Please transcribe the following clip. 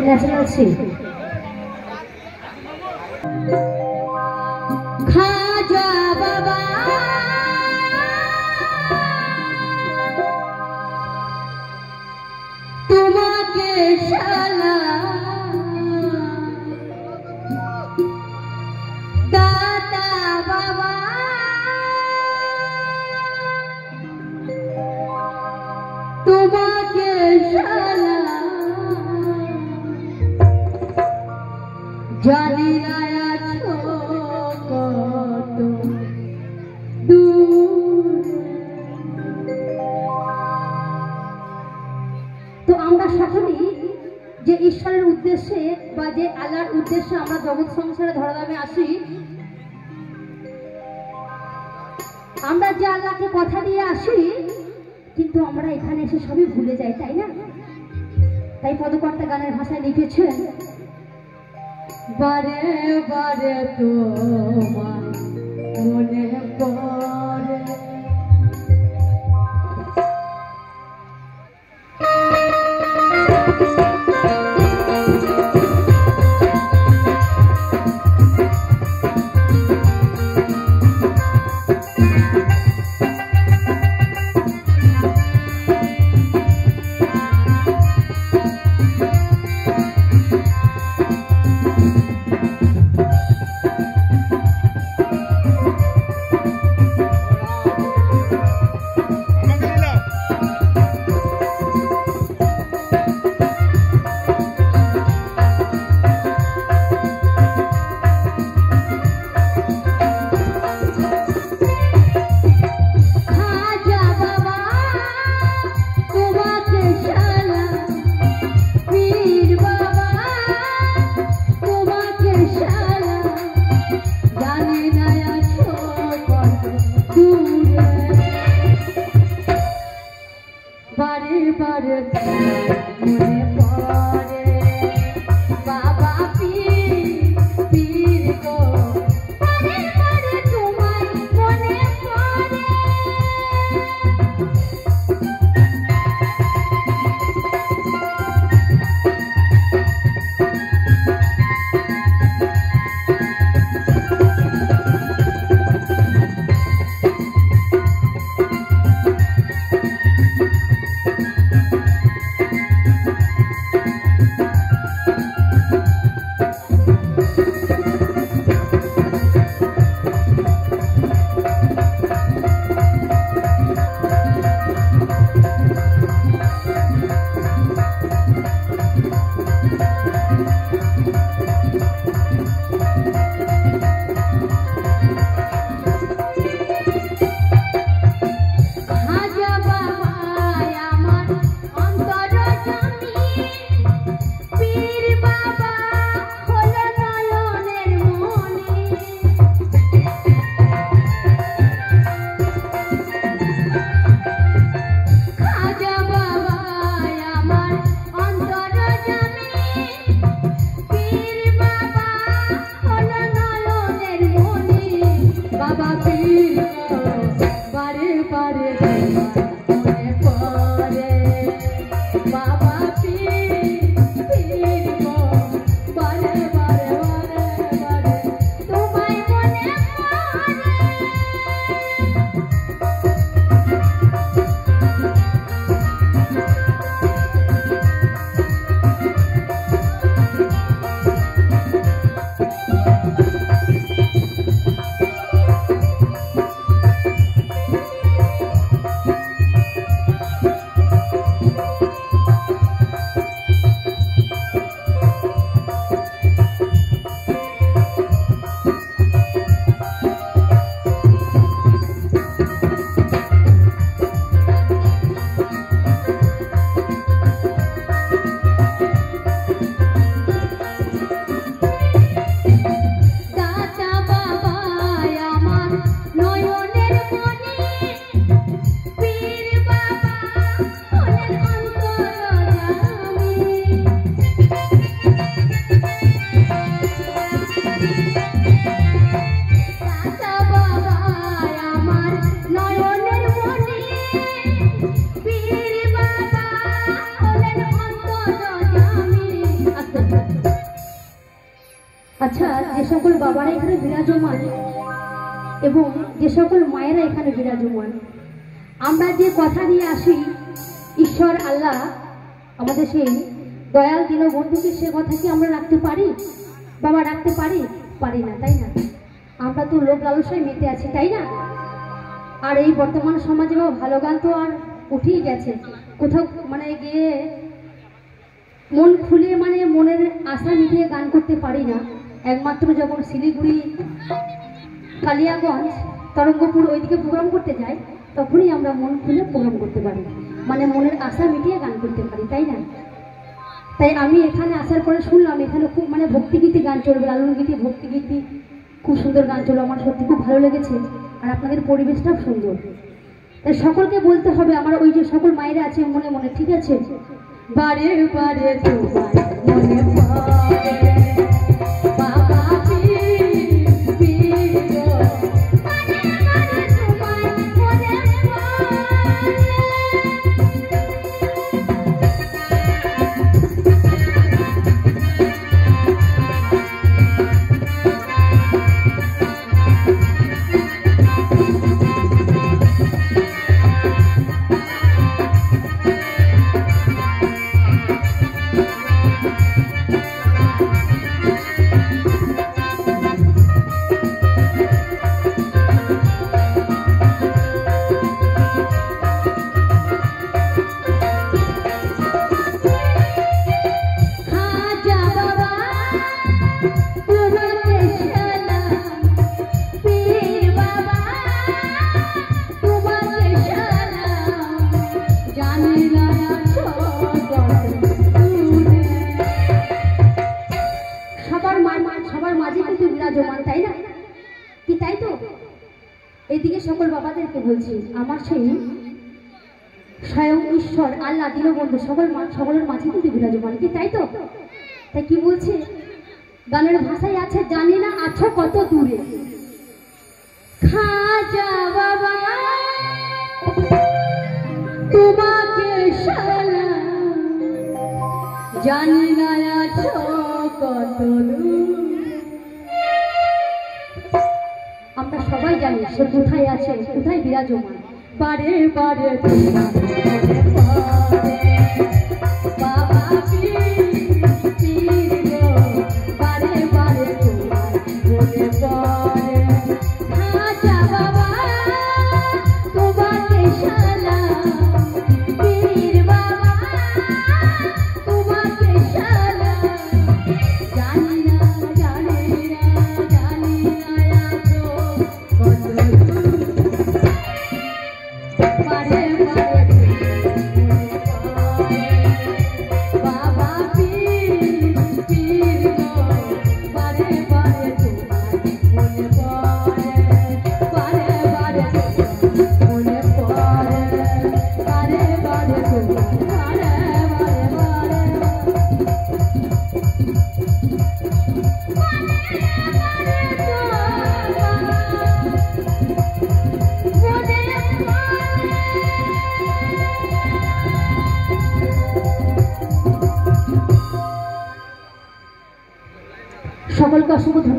নাচনাচি খাজা বাবা তোমাকে শালা দাদা বাবা তোমাকে শালা জানি আছো কত দূর। তো আমরা সকলেই যে ঈশ্বরের উদ্দেশ্যে বা যে আল্লাহর উদ্দেশ্যে আমরা জগৎ সংসারে ধরাধামে আসি, আমরা যে আল্লাহকে কথা দিয়ে আসি, কিন্তু আমরা এখানে এসে সবই ভুলে যাই, তাই না? তাই পদকর্তা গানের ভাষায় লিখেছেন, বারে বারে তোমার মনে পড়ে আচ্ছা, যে সকল বাবারা এখানে বিরাজমান এবং যে সকল মায়েরা এখানে বিরাজমান, আমরা যে কথা নিয়ে আসি ঈশ্বর আল্লাহ আমাদের সেই দয়াল দীনবন্ধুকে, সে কথা কি আমরা রাখতে পারি বাবা? রাখতে পারি? পারি না, তাই না? আমরা তো লোক লালসায় মেতে আছি, তাই না? আর এই বর্তমান সমাজে ভালো গান তো আর উঠেই গেছে, কোথাও মানে গিয়ে মন খুলে মানে মনের আশা মিটিয়ে গান করতে পারি না। একমাত্র যখন শিলিগুড়ি, কালিয়াগঞ্জ, তরঙ্গপুর ওইদিকে প্রোগ্রাম করতে যাই, তখনই আমরা মন খুলে প্রোগ্রাম করতে পারি, মানে মনের আশা মিটিয়ে গান করতে পারি, তাই না? তাই আমি এখানে আসার পরে শুনলাম এখানে খুব মানে ভক্তিগীতি গান চলবে, লালন গীতি, ভক্তিগীতি, খুব সুন্দর গান চলবে। আমার সত্যি খুব ভালো লেগেছে, আর আপনাদের পরিবেশটাও সুন্দর। তাই সকলকে বলতে হবে, আমার ওই যে সকল মায়েরা আছে মনে মনে, ঠিক আছে? বারে বারে তোমার মনে পড়ে বাবা পীর পীর গো, বারে বারে তোমার মনে তাই না? কি তাই তো? এদিকে সকল বাবাদেরকে বলছি, আমার সেই স্বয়ং ঈশ্বর আল্লাহ দীনবন্ধু সকলের মাঝে কিন্তু বিরাজমান, কি তাই তো? তাই কি বলছে গানের ভাষায় আছে, জানি না আছো কত দূরে, খাজা বাবা তোমাকে সালাম, জানি না আছো কত দূরে। আমরা সবাই জানি সে কোথায় আছে, কোথায় বিরাজমান। বারে বারে বাবা পীর পীর গো, বারে বারে তোমার মনে পড়ে খাজা বাবা তোমাকে সালাম, পীর বাবা তোমাকে সালাম, জানি না জানি না জানি না আছো কত বারে বারে বাবা পীর পীর গো, বারে বারে তোমার মনে পড়ে, বারে বারে মনে পড়ে, বারে বারে তোমার বারে বারে সকলকে অসংখ্য ধন্যবাদ।